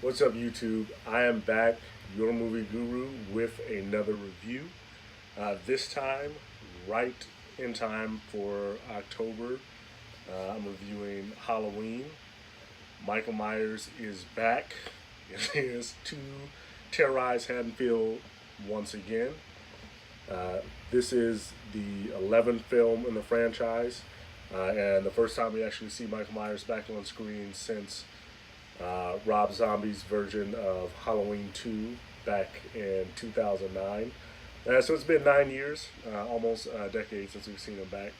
What's up, YouTube? I am back, your movie guru, with another review. This time, right in time for October, I'm reviewing Halloween. Michael Myers is back. It is to terrorize Haddonfield once again. Uh, this is the 11th film in the franchise, and the first time we actually see Michael Myers back on screen since Rob Zombie's version of Halloween 2 back in 2009. So it's been 9 years, almost a decade since we've seen him back.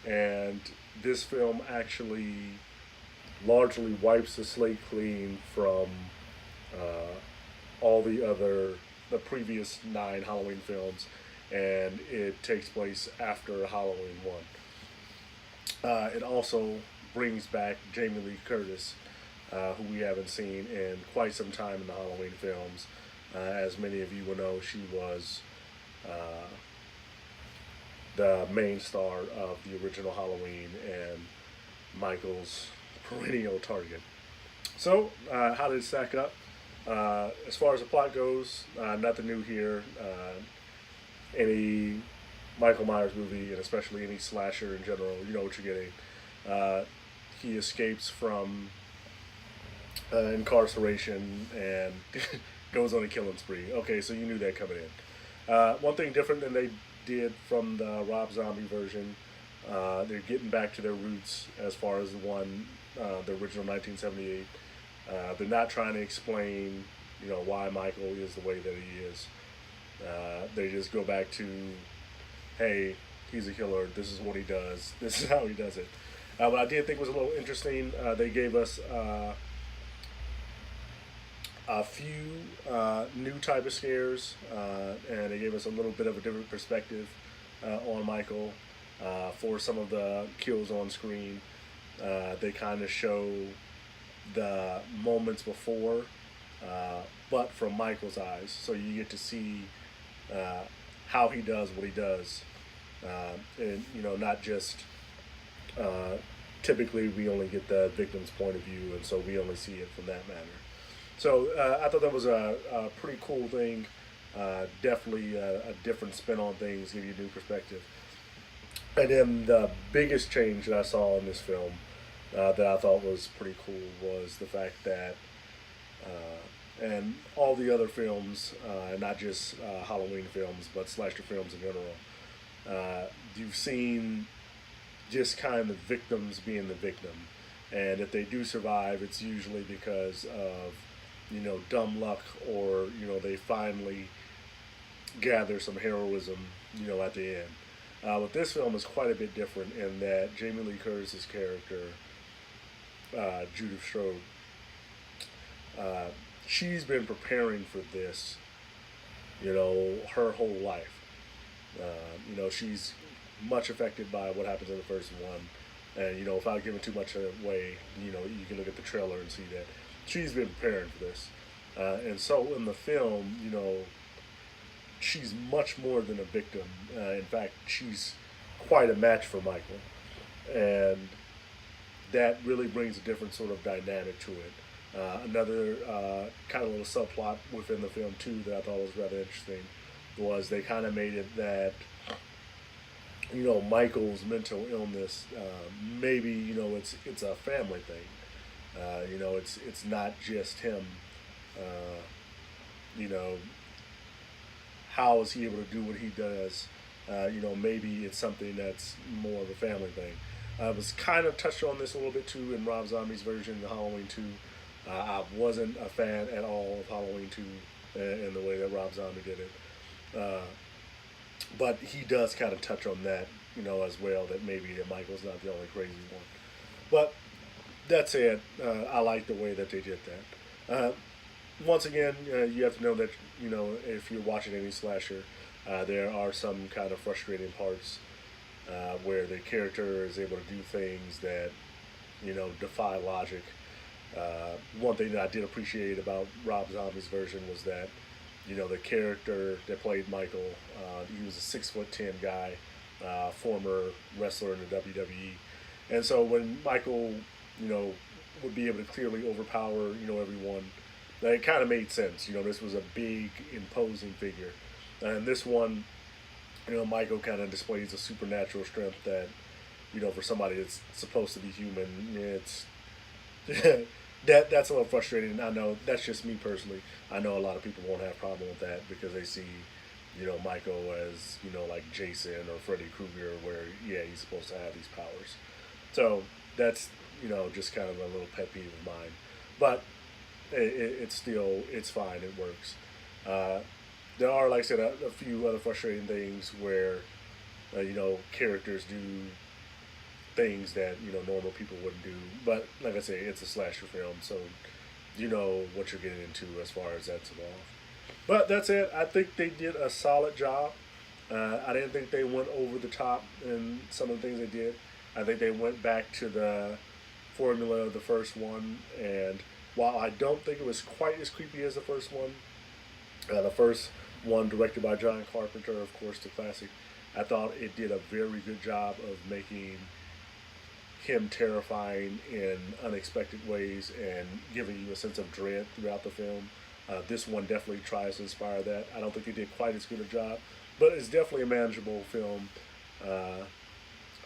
And this film actually largely wipes the slate clean from uh, the previous 9 Halloween films, and it takes place after Halloween 1. It also brings back Jamie Lee Curtis, who we haven't seen in quite some time in the Halloween films. As many of you will know, she was uh, the main star of the original Halloween and Michael's perennial target. So, how did it stack up? As far as the plot goes, nothing new here. Any Michael Myers movie, and especially any slasher in general, you know what you're getting. He escapes from incarceration and goes on a killing spree. Okay, so you knew that coming in. One thing different than they did from the Rob Zombie version, they're getting back to their roots as far as the original 1978. They're not trying to explain, why Michael is the way that he is. They just go back to, hey, he's a killer. This is what he does. This is how he does it. What I did think was a little interesting, they gave us a few new type of scares, and they gave us a little bit of a different perspective on Michael for some of the kills on screen. They kind of show the moments before, but from Michael's eyes, so you get to see how he does what he does, and not just. Typically, we only get the victim's point of view, and so we only see it from that manner. So I thought that was a pretty cool thing. Definitely a different spin on things, give you a new perspective. And then the biggest change that I saw in this film that I thought was pretty cool was the fact that, and all the other films, not just Halloween films, but slasher films in general, you've seen just kind of the victims being the victim. And if they do survive, it's usually because of dumb luck, or they finally gather some heroism at the end. But this film is quite a bit different in that Jamie Lee Curtis's character, Judith Strode, she's been preparing for this her whole life. She's much affected by what happens in the first one. And, without giving too much away, you can look at the trailer and see that she's been preparing for this. And so in the film, she's much more than a victim. In fact, she's quite a match for Michael. And that really brings a different sort of dynamic to it. Another kind of little subplot within the film, too, that I thought was rather interesting was they kind of made it that Michael's mental illness, maybe it's a family thing. It's not just him. You know, how is he able to do what he does? Maybe it's something that's more of a family thing. I was kind of touched on this a little bit too in Rob Zombie's version of Halloween 2. I wasn't a fan at all of Halloween 2 and the way that Rob Zombie did it. But he does kind of touch on that, as well, that maybe Michael's not the only crazy one. But that said, I like the way that they did that. Once again, you have to know that, if you're watching any slasher, there are some kind of frustrating parts where the character is able to do things that, defy logic. One thing that I did appreciate about Rob Zombie's version was that, the character that played Michael, he was a 6'10" guy, former wrestler in the WWE. And so when Michael, would be able to clearly overpower, everyone, Like, it kind of made sense. This was a big, imposing figure. And this one, Michael kind of displays a supernatural strength that, for somebody that's supposed to be human, it's that's a little frustrating. I know that's just me personally. I know a lot of people won't have a problem with that because they see, Michael as like Jason or Freddy Krueger, where yeah, he's supposed to have these powers. So that's just kind of a little pet peeve of mine. But it's still it's fine. It works. Uh, there are, like I said, a few other frustrating things where characters do things that normal people wouldn't do. But like I say, it's a slasher film, so you know what you're getting into as far as that's involved. But that's it. I think they did a solid job. I didn't think they went over the top in some of the things they did. I think they went back to the formula of the first one, and while I don't think it was quite as creepy as the first one directed by John Carpenter, of course, the classic, I thought it did a very good job of making him terrifying in unexpected ways and giving you a sense of dread throughout the film. This one definitely tries to inspire that. I don't think it did quite as good a job, but it's definitely a manageable film. Uh,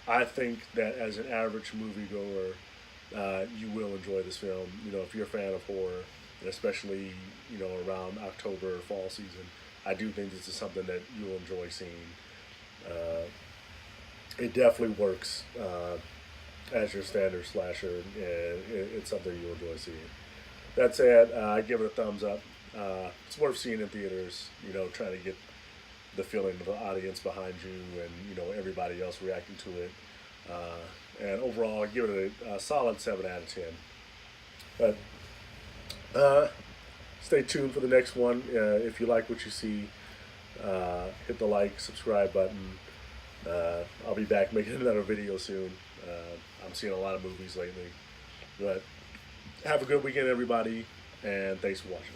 I think that as an average moviegoer, you will enjoy this film. If you're a fan of horror, and especially around October or fall season, I do think this is something that you'll enjoy seeing. Uh, it definitely works as your standard slasher, and it's something you'll enjoy seeing. That said, I give it a thumbs up. It's worth seeing in theaters. Trying to get the feeling of the audience behind you and everybody else reacting to it. And overall, I give it a solid 7 out of 10. But stay tuned for the next one. If you like what you see, hit the like, subscribe button. I'll be back making another video soon. I'm seeing a lot of movies lately. But have a good weekend, everybody, and thanks for watching.